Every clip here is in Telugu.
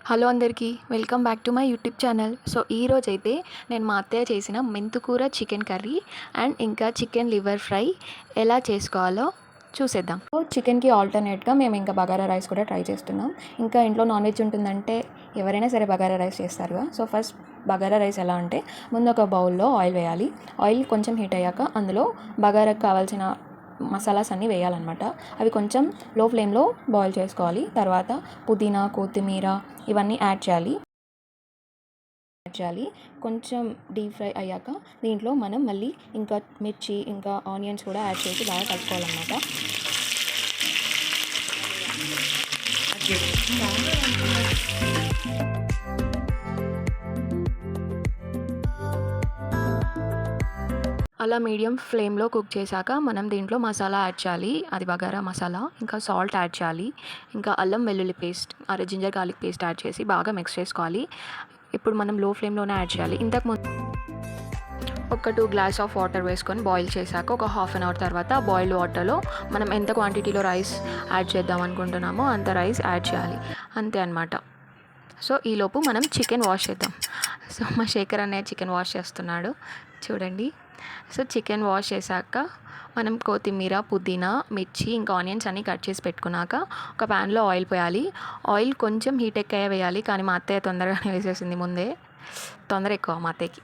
హలో అందరికీ welcome back to my YouTube channel. So ఈరోజైతే నేను మా అత్తయ్య చేసిన మెంతుకూర చికెన్ కర్రీ అండ్ ఇంకా చికెన్ లివర్ ఫ్రై ఎలా చేసుకోవాలో చూసేద్దాం. సో చికెన్కి ఆల్టర్నేట్గా మేము ఇంకా బగారా రైస్ కూడా ట్రై చేస్తున్నాం. ఇంకా ఇంట్లో నాన్ వెజ్ ఉంటుందంటే ఎవరైనా సరే బగారా రైస్ చేస్తారుగా. సో ఫస్ట్ బగారా రైస్ ఎలా అంటే ముందు ఒక బౌల్లో ఆయిల్ వేయాలి. ఆయిల్ కొంచెం హీట్ అయ్యాక అందులో బగారాకు కావాల్సిన మసాలాస్ అన్నీ వేయాలన్నమాట. అవి కొంచెం లో ఫ్లేమ్లో బాయిల్ చేసుకోవాలి. తర్వాత పుదీనా, కొత్తిమీర ఇవన్నీ యాడ్ చేయాలి. కొంచెం డీప్ ఫ్రై అయ్యాక దీంట్లో మనం మళ్ళీ ఇంకా మిర్చి ఇంకా ఆనియన్స్ కూడా యాడ్ చేసి బాగా కలుపుకోవాలన్నమాట. అలా మీడియం ఫ్లేమ్లో కుక్ చేశాక మనం దీంట్లో మసాలా యాడ్ చేయాలి. అది బగారా మసాలా, ఇంకా సాల్ట్ యాడ్ చేయాలి. ఇంకా అల్లం వెల్లుల్లి paste, ginger garlic paste add చేసి బాగా మిక్స్ చేసుకోవాలి. ఇప్పుడు మనం లో ఫ్లేమ్లోనే యాడ్ చేయాలి. ఇంతకుముందు ఒక 2 గ్లాస్ ఆఫ్ వాటర్ వేసుకొని బాయిల్ చేశాక ఒక హాఫ్ అన్ అవర్ తర్వాత బాయిల్డ్ వాటర్లో మనం ఎంత క్వాంటిటీలో రైస్ యాడ్ చేద్దాం అనుకుంటున్నామో అంత రైస్ యాడ్ చేయాలి. అంతే అన్నమాట. సో ఈలోపు మనం చికెన్ వాష్ చేద్దాం. సో మా శేఖర్ అన్నయ్య చికెన్ వాష్ చేస్తున్నాడు, చూడండి. సో చికెన్ వాష్ చేశాక మనం కొత్తిమీర, పుదీనా, మిర్చి ఇంకా ఆనియన్స్ అన్నీ కట్ చేసి పెట్టుకున్నాక ఒక ప్యాన్లో ఆయిల్ పోయాలి. ఆయిల్ కొంచెం హీట్ ఎక్కాయ వేయాలి, కానీ మా అత్తయ్య తొందరగానే వేసేసింది ముందే. తొందర ఎక్కువ మా అత్తయ్యకి.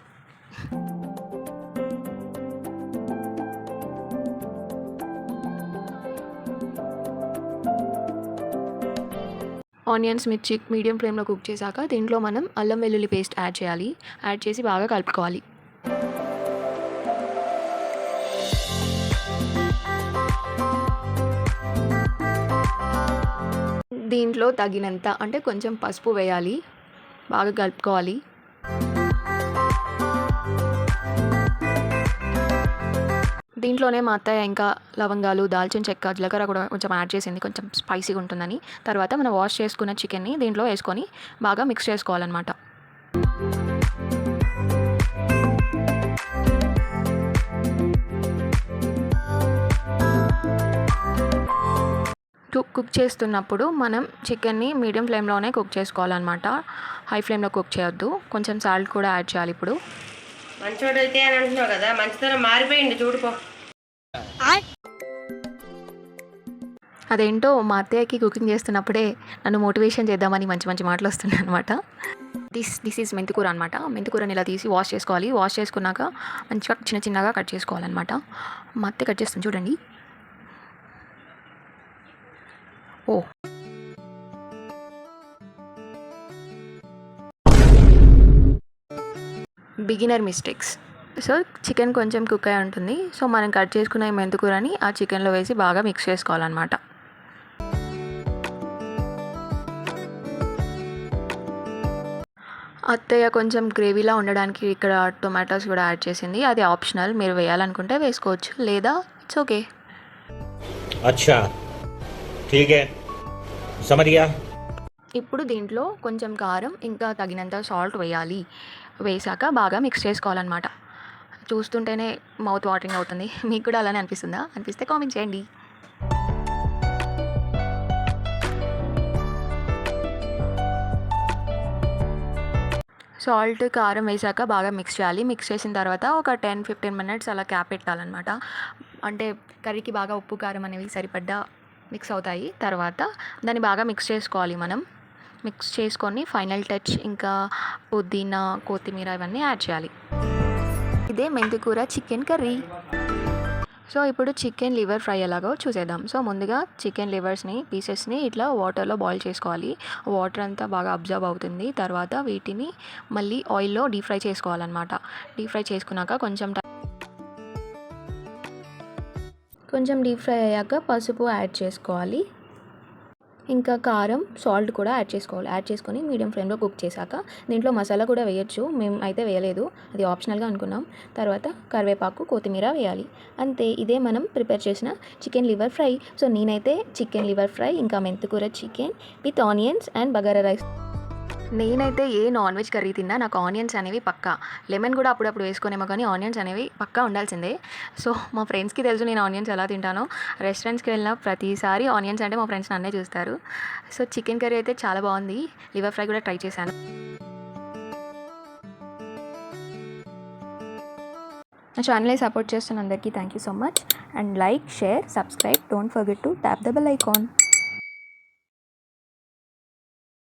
ఆనియన్స్, మిర్చి మీడియం ఫ్లేమ్లో కుక్ చేశాక దీంట్లో మనం అల్లం వెల్లుల్లి పేస్ట్ యాడ్ చేయాలి. యాడ్ చేసి బాగా కలుపుకోవాలి. దీంట్లో తగినంత అంటే కొంచెం పసుపు వేయాలి, బాగా కలుపుకోవాలి. దీంట్లోనే మా అత్తయ్య ఇంకా లవంగాలు, దాల్చిన చెక్క, జీలకర్ర కూడా కొంచెం యాడ్ చేసింది, కొంచెం స్పైసీగా ఉంటుందని. తర్వాత మనం వాష్ చేసుకున్న చికెన్ని దీంట్లో వేసుకొని బాగా మిక్స్ చేసుకోవాలన్నమాట. కుక్ చేస్తున్నప్పుడు మనం చికెన్ని మీడియం ఫ్లేమ్లోనే కుక్ చేసుకోవాలన్నమాట. హై ఫ్లేమ్లో కుక్ చేయొద్దు. కొంచెం సాల్ట్ కూడా యాడ్ చేయాలి. ఇప్పుడు మంచోడైతే అని అంటున్నావు కదా, మంచితనం మారిపోయింది చూడుకో. అదేంటో మా అత్తయ్యకి కుకింగ్ చేస్తున్నప్పుడే నన్ను మోటివేషన్ చేద్దామని మంచి మంచి మాటలు వస్తున్నాయి అనమాట. దిస్ ఈజ్ మెంతికూర అనమాట. మెంతికూరని ఇలా తీసి వాష్ చేసుకోవాలి. వాష్ చేసుకున్నాక మంచిగా చిన్నగా కట్ చేసుకోవాలన్నమాట. మా అత్తయ్య కట్ చేస్తుంది చూడండి. ఓ బిగినర్ మిస్టేక్స్. సో చికెన్ కొంచెం కుక్ అయి ఉంటుంది. సో మనం కట్ చేసుకున్న ఈ మెంతికూరని ఆ చికెన్లో వేసి బాగా మిక్స్ చేసుకోవాలన్నమాట. అత్తయ్య కొంచెం గ్రేవీలా ఉండడానికి ఇక్కడ టొమాటోస్ కూడా యాడ్ చేసింది. అది ఆప్షనల్, మీరు వేయాలనుకుంటే వేసుకోవచ్చు, లేదా ఇట్స్ ఓకే. అచ్చా ఠీక్ హై, సమझ गया. ఇప్పుడు దీంట్లో కొంచెం కారం ఇంకా తగినంత సాల్ట్ వేయాలి. వేసాక బాగా మిక్స్ చేసుకోవాలన్నమాట. చూస్తుంటేనే మౌత్ వాటరింగ్ అవుతుంది. మీకు కూడా అలానే అనిపిస్తుందా? అనిపిస్తే కామెంట్ చేయండి. సాల్ట్, కారం వేసాక బాగా మిక్స్ చేయాలి. మిక్స్ చేసిన తర్వాత ఒక 10-15 మినిట్స్ అలా క్యాప్ పెట్టాలన్నమాట. అంటే కర్రీకి బాగా ఉప్పు, కారం అనేవి సరిపడ్డా మిక్స్ అవుతాయి. తర్వాత దాన్ని బాగా మిక్స్ చేసుకోవాలి. మనం మిక్స్ చేసుకొని ఫైనల్ టచ్ ఇంకా పుదీనా, కొత్తిమీర ఇవన్నీ యాడ్ చేయాలి. ఇదే మెంతికూర చికెన్ కర్రీ. సో ఇప్పుడు చికెన్ లివర్ ఫ్రై ఎలాగో చూసేద్దాం. సో ముందుగా చికెన్ లివర్స్ని పీసెస్ని ఇట్లా వాటర్లో బాయిల్ చేసుకోవాలి. వాటర్ అంతా బాగా అబ్జర్వ్ అవుతుంది. తర్వాత వీటిని మళ్ళీ ఆయిల్లో డీప్ ఫ్రై చేసుకోవాలన్నమాట. డీప్ ఫ్రై చేసుకున్నాక కొంచెం డీప్ ఫ్రై అయ్యాక పసుపు యాడ్ చేసుకోవాలి. ఇంకా కారం, సాల్ట్ కూడా యాడ్ చేసుకోవాలి. యాడ్ చేసుకొని మీడియం ఫ్లేమ్లో కుక్ చేశాక దీంట్లో మసాలా కూడా వేయచ్చు. మేము అయితే వేయలేదు, అది ఆప్షనల్గా అనుకున్నాం. తర్వాత కరివేపాకు, కొత్తిమీర వేయాలి. అంతే, ఇదే మనం ప్రిపేర్ చేసిన చికెన్ లివర్ ఫ్రై. సో నేనైతే చికెన్ లివర్ ఫ్రై ఇంకా మెంతికూర chicken with onions and bagara rice నేనైతే ఏ నాన్ వెజ్ కర్రీ తిన్నా నాకు ఆనియన్స్ అనేవి పక్కా. లెమన్ కూడా అప్పుడప్పుడు వేసుకొనేమో కానీ ఆనియన్స్ అనేవి పక్కా ఉండాల్సిందే. సో మా ఫ్రెండ్స్‌కి తెలుసు నేను ఆనియన్స్ ఎలా తింటానో. రెస్టారెంట్స్‌కి వెళ్ళిన ప్రతిసారి ఆనియన్స్ అంటే మా ఫ్రెండ్స్ నన్నే చూస్తారు. సో చికెన్ కర్రీ అయితే చాలా బాగుంది. లివర్ ఫ్రై కూడా ట్రై చేశాను. నా ఛానల్ని సపోర్ట్ చేస్తున్న అందరికీ thank you so much. And like, share, subscribe. Don't forget to tap the bell icon.